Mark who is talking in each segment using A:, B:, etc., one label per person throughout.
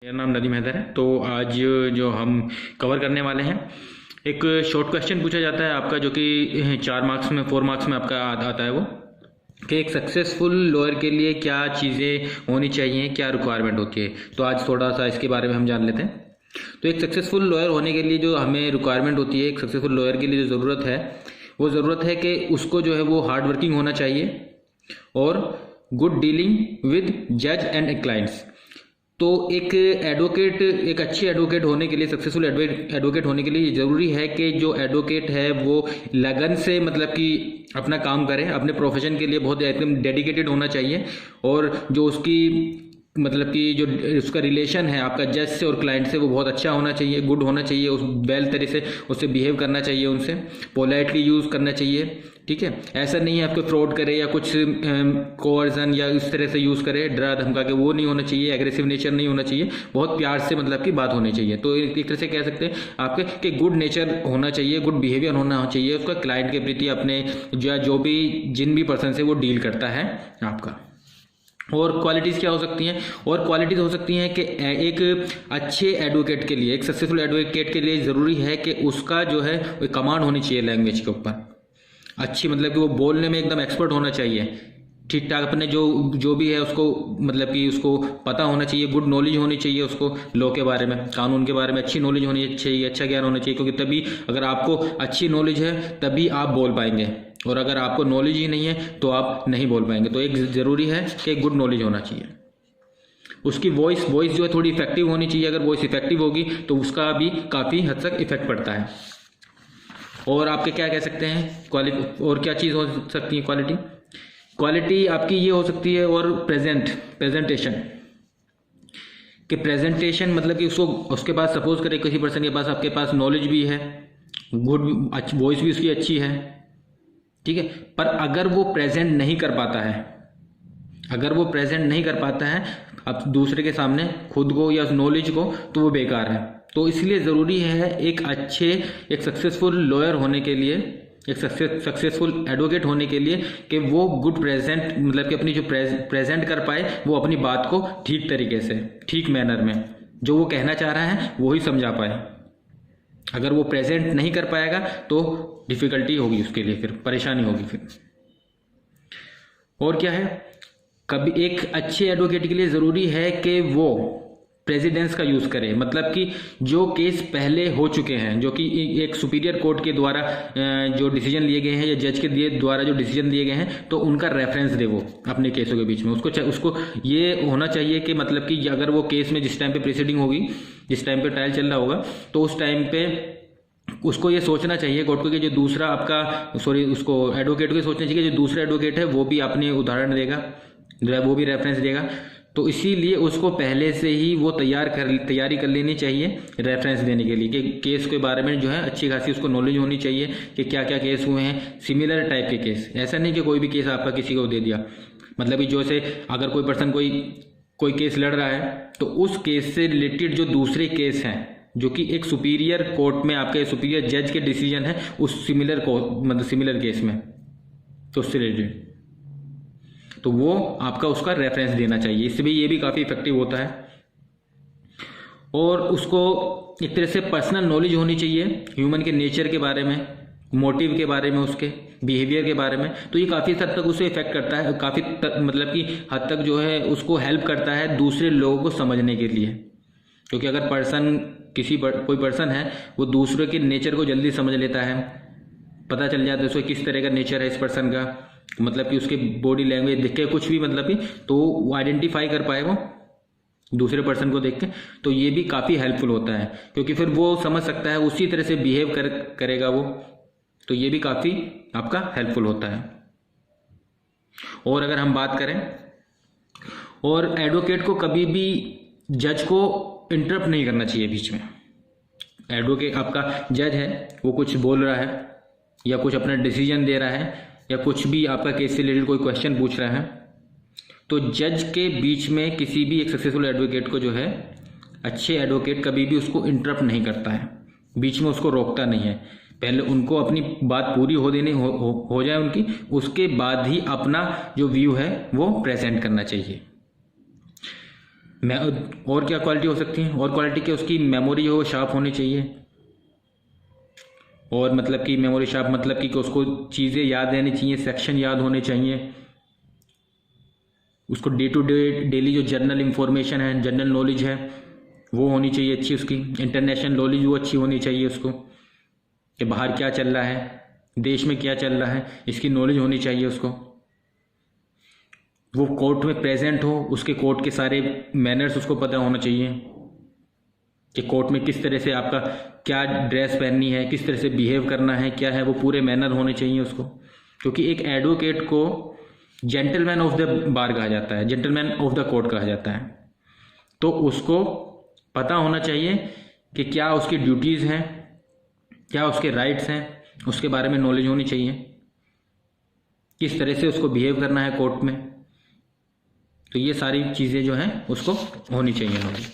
A: मेरा नाम नदीम हैदर है। तो आज जो हम कवर करने वाले हैं, एक शॉर्ट क्वेश्चन पूछा जाता है आपका, जो कि 4 मार्क्स में 4 मार्क्स में आपका आता है वो, कि एक सक्सेसफुल लॉयर के लिए क्या चीज़ें होनी चाहिए, क्या रिक्वायरमेंट होती है। तो आज थोड़ा सा इसके बारे में हम जान लेते हैं। तो एक सक्सेसफुल लॉयर होने के लिए जो हमें रिक्वायरमेंट होती है, एक सक्सेसफुल लॉयर के लिए जो ज़रूरत है, वो ज़रूरत है कि उसको जो है वो हार्ड वर्किंग होना चाहिए और गुड डीलिंग विद जज एंड क्लाइंट्स। तो एक एडवोकेट, एक अच्छी एडवोकेट होने के लिए, सक्सेसफुल एडवोकेट होने के लिए ज़रूरी है कि जो एडवोकेट है वो लगन से, मतलब कि अपना काम करे, अपने प्रोफेशन के लिए बहुत एकदम डेडिकेटेड होना चाहिए। और जो उसकी मतलब कि जो उसका रिलेशन है आपका जज से और क्लाइंट से, वो बहुत अच्छा होना चाहिए, गुड होना चाहिए। उस वेल तरीके से उससे बिहेव करना चाहिए, उनसे पोलाइटली यूज़ करना चाहिए। ठीक है, ऐसा नहीं है आपको फ्रॉड करे या कुछ कोवर्जन या इस तरह से यूज़ करे, डरा धमका के, वो नहीं होना चाहिए। एग्रेसिव नेचर नहीं होना चाहिए, बहुत प्यार से मतलब की बात होनी चाहिए। तो एक तरह से कह सकते हैं आपके कि गुड नेचर होना चाहिए, गुड बिहेवियर होना चाहिए उसका क्लाइंट के प्रति, अपने जो भी जिन भी पर्सन से वो डील करता है आपका। और क्वालिटीज़ क्या हो सकती हैं? और क्वालिटीज़ हो सकती हैं कि एक अच्छे एडवोकेट के लिए, एक सक्सेसफुल एडवोकेट के लिए ज़रूरी है कि उसका जो है वो कमांड होनी चाहिए लैंग्वेज के ऊपर अच्छी, मतलब कि वो बोलने में एकदम एक्सपर्ट होना चाहिए, ठीक ठाक अपने जो भी है उसको, मतलब कि उसको पता होना चाहिए, गुड नॉलेज होनी चाहिए उसको लॉ के बारे में, कानून के बारे में अच्छी नॉलेज होनी चाहिए, अच्छा ज्ञान होना चाहिए। क्योंकि तभी, अगर आपको अच्छी नॉलेज है तभी आप बोल पाएंगे, और अगर आपको नॉलेज ही नहीं है तो आप नहीं बोल पाएंगे। तो एक ज़रूरी है कि गुड नॉलेज होना चाहिए। उसकी वॉइस जो है थोड़ी इफेक्टिव होनी चाहिए। अगर वॉइस इफेक्टिव होगी तो उसका भी काफ़ी हद तक इफेक्ट पड़ता है। और आपके क्या कह सकते हैं क्वालिटी, और क्या चीज़ हो सकती है क्वालिटी आपकी ये हो सकती है। और प्रेजेंटेशन कि प्रेजेंटेशन मतलब कि उसको, उसके पास सपोज करें किसी पर्सन के पास, आपके पास नॉलेज भी है, गुड वॉइस भी उसकी अच्छी है, ठीक है, पर अगर वो प्रेजेंट नहीं कर पाता है, अगर वो प्रेजेंट नहीं कर पाता है अब दूसरे के सामने खुद को या नॉलेज को, तो वो बेकार है। तो इसलिए ज़रूरी है एक सक्सेसफुल लॉयर होने के लिए, एक सक्सेसफुल एडवोकेट होने के लिए, कि वो गुड प्रेजेंट, मतलब कि अपनी जो प्रेजेंट कर पाए वो अपनी बात को ठीक तरीके से, ठीक मैनर में, जो वो कहना चाह रहा है वो ही समझा पाए। अगर वो प्रेजेंट नहीं कर पाएगा तो डिफ़िकल्टी होगी उसके लिए, फिर परेशानी होगी फिर। और क्या है, कभी एक अच्छे एडवोकेट के लिए ज़रूरी है कि वो प्रेसिडेंस का यूज़ करे, मतलब कि जो केस पहले हो चुके हैं, जो कि एक सुपीरियर कोर्ट के द्वारा जो डिसीजन लिए गए हैं, या जज के द्वारा जो डिसीजन दिए गए हैं, तो उनका रेफरेंस दे वो अपने केसों के बीच में। उसको ये होना चाहिए कि मतलब कि अगर वो केस में जिस टाइम पे प्रोसीडिंग होगी, जिस टाइम पे ट्रायल चल रहा होगा, तो उस टाइम पे उसको ये सोचना चाहिए कोर्ट को कि जो दूसरा आपका, सॉरी, उसको एडवोकेट को ये सोचना चाहिए कि जो दूसरा एडवोकेट है वो भी अपने उदाहरण देगा, वो भी रेफरेंस देगा। तो इसीलिए उसको पहले से ही वो तैयारी कर लेनी चाहिए रेफरेंस देने के लिए, कि केस के बारे में जो है अच्छी खासी उसको नॉलेज होनी चाहिए कि क्या क्या केस हुए हैं, सिमिलर टाइप के केस। ऐसा नहीं कि कोई भी केस आपका किसी को दे दिया, मतलब कि जैसे अगर कोई पर्सन कोई केस लड़ रहा है, तो उस केस से रिलेटेड जो दूसरे केस हैं, जो कि एक सुपीरियर कोर्ट में आपके सुपीरियर जज के डिसीजन है, उस सिमिलर केस में, तो उससे रिलेटेड, तो वो आपका उसका रेफरेंस देना चाहिए। इससे भी ये भी काफ़ी इफेक्टिव होता है। और उसको एक तरह से पर्सनल नॉलेज होनी चाहिए ह्यूमन के नेचर के बारे में, मोटिव के बारे में, उसके बिहेवियर के बारे में। तो ये काफ़ी हद तक उसे इफेक्ट करता है, काफ़ी मतलब कि हद तक जो है उसको हेल्प करता है दूसरे लोगों को समझने के लिए। क्योंकि अगर कोई पर्सन है, वो दूसरे के नेचर को जल्दी समझ लेता है, पता चल जाता है उसको किस तरह का नेचर है इस पर्सन का, मतलब कि उसके बॉडी लैंग्वेज देख के कुछ भी, मतलब कि तो वो आइडेंटिफाई कर पाए वो दूसरे पर्सन को देख के। तो ये भी काफ़ी हेल्पफुल होता है, क्योंकि फिर वो समझ सकता है, उसी तरह से बिहेव करेगा वो। तो ये भी काफ़ी आपका हेल्पफुल होता है। और अगर हम बात करें, और एडवोकेट को कभी भी जज को इंटरप्ट नहीं करना चाहिए बीच में। एडवोकेट, आपका जज है, वो कुछ बोल रहा है या कुछ अपना डिसीजन दे रहा है, या कुछ भी आपका केस से रिलेटेड कोई क्वेश्चन पूछ रहा है, तो जज के बीच में किसी भी एक सक्सेसफुल एडवोकेट को जो है, अच्छे एडवोकेट कभी भी उसको इंटरप्ट नहीं करता है, बीच में उसको रोकता नहीं है। पहले उनको अपनी बात पूरी हो जाए उनकी, उसके बाद ही अपना जो व्यू है वो प्रेजेंट करना चाहिए। और क्या क्वालिटी हो सकती है? और क्वालिटी की उसकी मेमोरी हो शार्प होनी चाहिए। और मतलब कि मेमोरी शार्प मतलब कि उसको चीज़ें याद रहनी चाहिए, सेक्शन याद होने चाहिए, उसको डे टू डे डेली जो जनरल इंफॉर्मेशन है, जनरल नॉलेज है वो होनी चाहिए अच्छी, उसकी इंटरनेशनल नॉलेज वो अच्छी होनी चाहिए उसको, कि बाहर क्या चल रहा है, देश में क्या चल रहा है, इसकी नॉलेज होनी चाहिए उसको। वो कोर्ट में प्रेजेंट हो, उसके कोर्ट के सारे मैनर्स उसको पता होना चाहिए कि कोर्ट में किस तरह से आपका क्या ड्रेस पहननी है, किस तरह से बिहेव करना है, क्या है, वो पूरे मैनर होने चाहिए उसको। क्योंकि एक एडवोकेट को जेंटलमैन ऑफ द बार कहा जाता है, जेंटलमैन ऑफ द कोर्ट कहा जाता है। तो उसको पता होना चाहिए कि क्या उसकी ड्यूटीज़ हैं, क्या उसके राइट्स हैं, उसके बारे में नॉलेज होनी चाहिए, किस तरह से उसको बिहेव करना है कोर्ट में। तो ये सारी चीज़ें जो हैं उसको होनी चाहिए नॉलेज।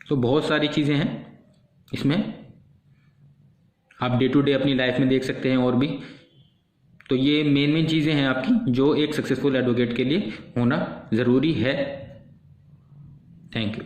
A: तो बहुत सारी चीज़ें हैं इसमें, आप डे टू डे अपनी लाइफ में देख सकते हैं और भी। तो ये मेन चीज़ें हैं आपकी जो एक सक्सेसफुल एडवोकेट के लिए होना ज़रूरी है। Thank you.